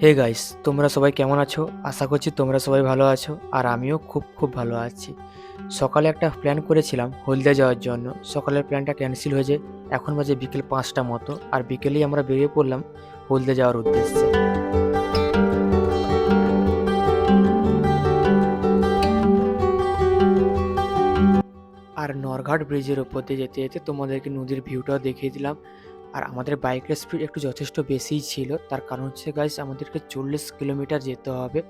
Hey guys, তোমরা সবাই কেমন আছো? আশা করছি তোমরা সবাই ভালো আছো আর আমিও খুব খুব ভালো আছি। সকালে একটা প্ল্যান করেছিলাম হলদিয়া যাওয়ার জন্য। সকালের প্ল্যানটা ক্যান্সেল হয়ে যায়। এখন বাজে বিকেল 5টা মতো আর বিকেলেই আমরা বেরিয়ে পড়লাম হলদিয়া যাওয়ার উদ্দেশ্যে। আর নরঘাট ব্রিজের ওপর দিয়ে যেতে যেতে তোমাদেরকে নদীর ভিউটাও দেখিয়ে দিলাম। আর আমাদের বাইকের স্পিড একটু যথেষ্ট বেশিই ছিল, তার কারণ হচ্ছে গাইস আমাদেরকে 40 কিলোমিটার যেতে হবে।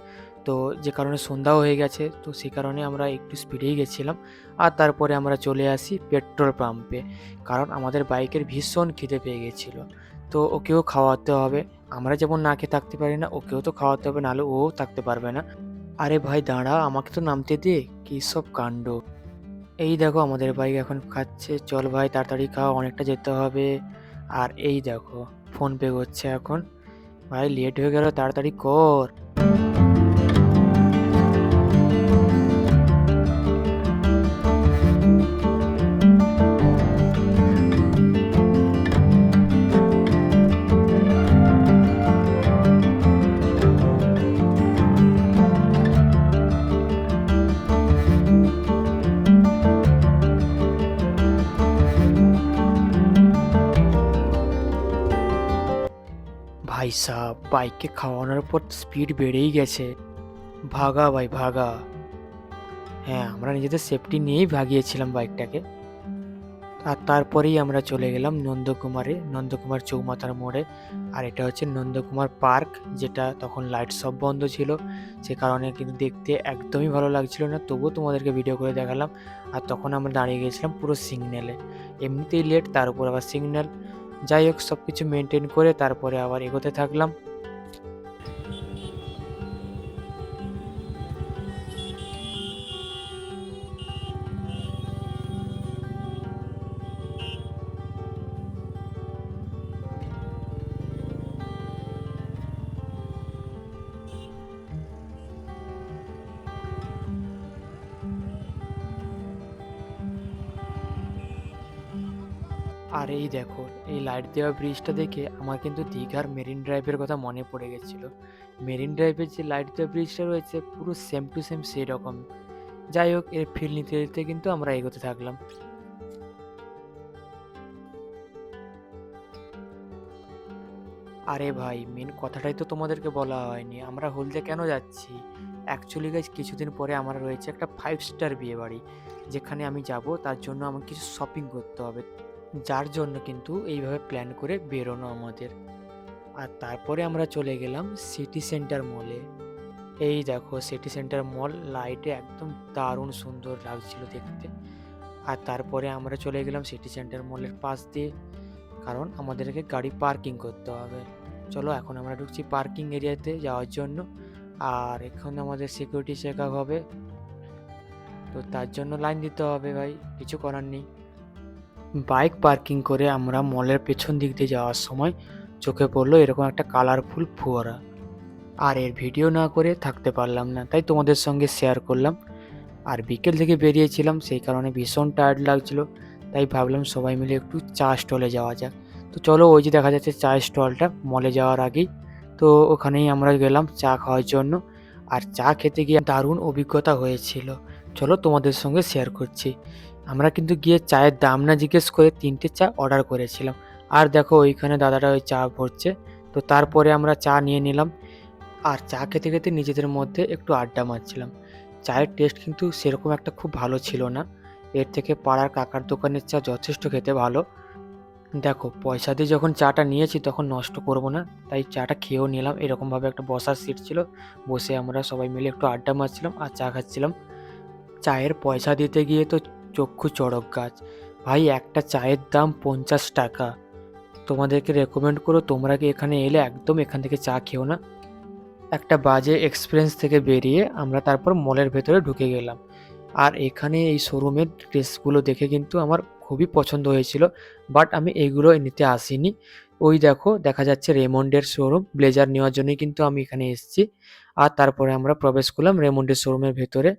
তো যে কারণে সন্ধ্যাও হয়ে গেছে, তো সেই কারণে আমরা একটু স্পিডেই গেছিলাম। আর তারপরে আমরা চলে আসি পেট্রোল পাম্পে, কারণ আমাদের বাইকের ভীষণ খিদে পেয়ে গেছিলো। তো ওকেও খাওয়াতে হবে। আমরা যেমন না খেয়ে থাকতে পারি না, ওকেও তো খাওয়াতে হবে, নাহলে ও থাকতে পারবে না। আরে ভাই দাঁড়া, আমাকে তো নামতে দে। কী সব কাণ্ড! এই দেখো আমাদের বাইক এখন খাচ্ছে। চল ভাই তাড়াতাড়ি খাও, অনেকটা যেতে হবে। আর এই দেখো ফোন পে করছে এখন। ভাই লেট হয়ে গেল, তাড়াতাড়ি কর। ভাই সাহ, বাইককে খাওয়ানোর পর স্পিড বেড়েই গেছে। ভাগা ভাই ভাগা। হ্যাঁ, আমরা নিজেদের সেফটি নিয়েই ভাগিয়েছিলাম বাইকটাকে। আর তারপরেই আমরা চলে গেলাম নন্দকুমার চৌমাথার মোড়ে। আর এটা হচ্ছে নন্দকুমার পার্ক, যেটা তখন লাইট সব বন্ধ ছিল, সে কারণে কিন্তু দেখতে একদমই ভালো লাগছিল না, তবুও তোমাদেরকে ভিডিও করে দেখালাম। আর তখন আমরা দাঁড়িয়ে গেছিলাম পুরো সিগন্যালে। এমনিতেই লেট, তার উপর আবার সিগন্যাল। যাই হোক, সব কিছু মেনটেন করে তারপরে আবার এগোতে থাকলাম। আর এই দেখো, এই লাইট দেওয়া ব্রিজটা দেখে আমার কিন্তু দীঘার মেরিন ড্রাইভের কথা মনে পড়ে গেছিল। মেরিন ড্রাইভের যে লাইট দেওয়া ব্রিজটা রয়েছে পুরো সেম টু সেম সেই রকম। যাই হোক, এর ফিল নিতে নিতে কিন্তু আমরা এগোতে থাকলাম। আরে ভাই, মেন কথাটাই তো তোমাদেরকে বলা হয়নি, আমরা হলদে কেন যাচ্ছি। অ্যাকচুয়ালি গাইজ, কিছুদিন পরে আমার রয়েছে একটা 5 স্টার বিয়ে বাড়ি, যেখানে আমি যাব। তার জন্য আমাকে কিছু শপিং করতে হবে, যার জন্য কিন্তু এইভাবে প্ল্যান করে বেরোনো আমাদের। আর তারপরে আমরা চলে গেলাম সিটি সেন্টার মলে। এই দেখো সিটি সেন্টার মল লাইটে একদম দারুণ সুন্দর লাগছিল দেখতে। আর তারপরে আমরা চলে গেলাম সিটি সেন্টার মলের পাশ দিয়ে, কারণ আমাদেরকে গাড়ি পার্কিং করতে হবে। চলো এখন আমরা ঢুকছি পার্কিং এরিয়াতে যাওয়ার জন্য। আর এখন আমাদের সিকিউরিটি চেক আপ হবে, তো তার জন্য লাইন দিতে হবে ভাই, কিছু করার নেই। বাইক পার্কিং করে আমরা মলের পেছন দিক দিয়ে যাওয়ার সময় চোখে পড়লো এরকম একটা কালারফুল ফোয়ারা। আর এর ভিডিও না করে থাকতে পারলাম না, তাই তোমাদের সঙ্গে শেয়ার করলাম। আর বিকেল থেকে বেরিয়েছিলাম, সেই কারণে ভীষণ টায়ার্ড লাগছিল, তাই ভাবলাম সবাই মিলে একটু চা স্টলে যাওয়া যাক। তো চলো, ওই যে দেখা যাচ্ছে চায়ের স্টলটা মলে যাওয়ার আগেই, তো ওখানেই আমরা গেলাম চা খাওয়ার জন্য। আর চা খেতে গিয়ে দারুণ অভিজ্ঞতা হয়েছিল, চলো তোমাদের সঙ্গে শেয়ার করছি। আমরা কিন্তু গিয়ে চায়ের দাম না জিজ্ঞেস করে 3টে চা অর্ডার করেছিলাম। আর দেখো ওইখানে দাদাটা ওই চা ভরছে। তো তারপরে আমরা চা নিয়ে নিলাম। আর চা খেতে খেতে নিজেদের মধ্যে একটু আড্ডা মারছিলাম। চায়ের টেস্ট কিন্তু সেরকম একটা খুব ভালো ছিল না, এর থেকে পাড়ার কাকার দোকানের চা যথেষ্ট খেতে ভালো। দেখো পয়সা দিয়ে যখন চাটা নিয়েছি তখন নষ্ট করব না, তাই চাটা খেয়েও নিলাম। এরকমভাবে একটা বসার সিট ছিল, বসে আমরা সবাই মিলে একটু আড্ডা মারছিলাম আর চা খাচ্ছিলাম। চায়ের পয়সা দিতে গিয়ে তো চক্ষু চড়ক গাছ। ভাই একটা চায়ের দাম 50 টাকা। তোমাদেরকে রেকমেন্ড করো, তোমরা কি এখানে এলে একদম এখান থেকে চা খেও না। একটা বাজে এক্সপিরিয়েন্স থেকে বেরিয়ে আমরা তারপর মলের ভেতরে ঢুকে গেলাম। আর এখানে এই শোরুমের ড্রেসগুলো দেখে কিন্তু আমার খুবই পছন্দ হয়েছিল, বাট আমি এইগুলো নিতে আসিনি। ওই দেখো দেখা যাচ্ছে রেমন্ডের শোরুম, ব্লেজার নেওয়ার জন্যই কিন্তু আমি এখানে এসেছি। আর তারপরে আমরা প্রবেশ করলাম রেমন্ডের শোরুমের ভেতরে।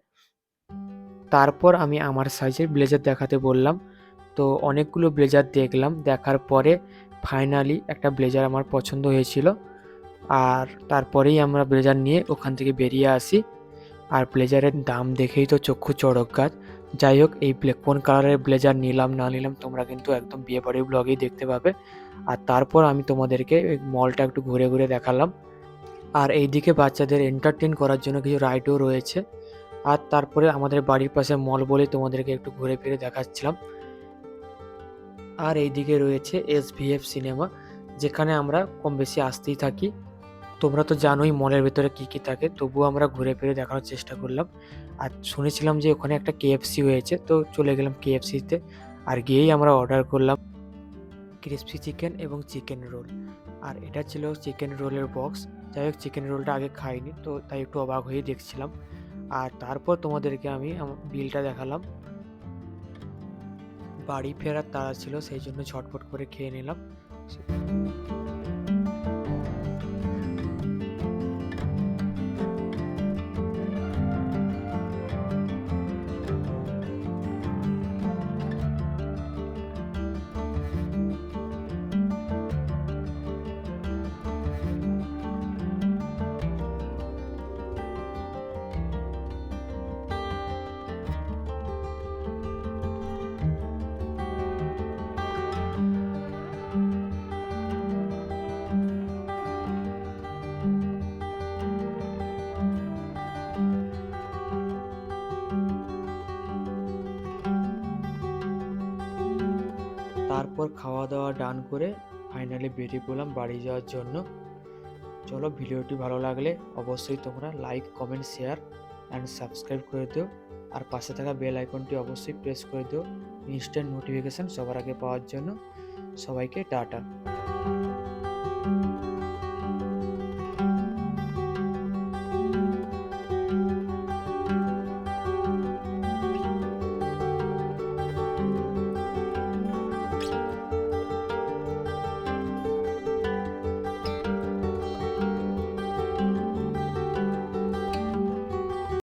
তারপর আমি আমার সাইজের ব্লেজার দেখাতে বললাম। তো অনেকগুলো ব্লেজার দেখলাম, দেখার পরে ফাইনালি একটা ব্লেজার আমার পছন্দ হয়েছিল। আর তারপরেই আমরা ব্লেজার নিয়ে ওখান থেকে বেরিয়ে আসি। আর ব্লেজারের দাম দেখেই তো চক্ষু চড়ক গাছ। যাই হোক, এই কোন কালারের ব্লেজার নিলাম না নিলাম তোমরা কিন্তু একদম বিয়েবাড়ির ব্লগেই দেখতে পাবে। আর তারপর আমি তোমাদেরকে ওই মলটা একটু ঘুরে ঘুরে দেখালাম। আর এইদিকে বাচ্চাদের এন্টারটেন করার জন্য কিছু রাইডও রয়েছে। আর তারপরে আমাদের বাড়ির পাশে মল বলে তোমাদেরকে একটু ঘুরে ফিরে দেখাচ্ছিলাম। আর এইদিকে রয়েছে SVF সিনেমা, যেখানে আমরা কম বেশি আসতেই থাকি। তোমরা তো জানোই মলের ভেতরে কি কি থাকে, তবুও আমরা ঘুরে ফিরে দেখানোর চেষ্টা করলাম। আর শুনেছিলাম যে ওখানে একটা KFC হয়েছে, তো চলে গেলাম KFC-তে। আর গিয়েই আমরা অর্ডার করলাম ক্রিসপি চিকেন এবং চিকেন রোল। আর এটা ছিল চিকেন রোলের বক্স। যাই হোক, চিকেন রোলটা আগে খাইনি, তো তাই একটু অবাক হয়েই দেখছিলাম। আর তারপর তোমাদেরকে আমি বিলটা দেখালাম। বাড়ি ফেরার তাড়া ছিল, সেই জন্য ঝটপট করে খেয়ে নিলাম। তারপর খাওয়া দাওয়া ডান করে ফাইনালি বেরিয়ে পড়লাম বাড়ি যাওয়ার জন্য। চলো, ভিডিওটি ভালো লাগলে অবশ্যই তোমরা like, comment, share and subscribe করে দিও। আর পাশে থাকা বেল আইকনটি অবশ্যই প্রেস করে দিও ইনস্ট্যান্ট নোটিফিকেশান সবার আগে পাওয়ার জন্য। সবাইকে টাটা।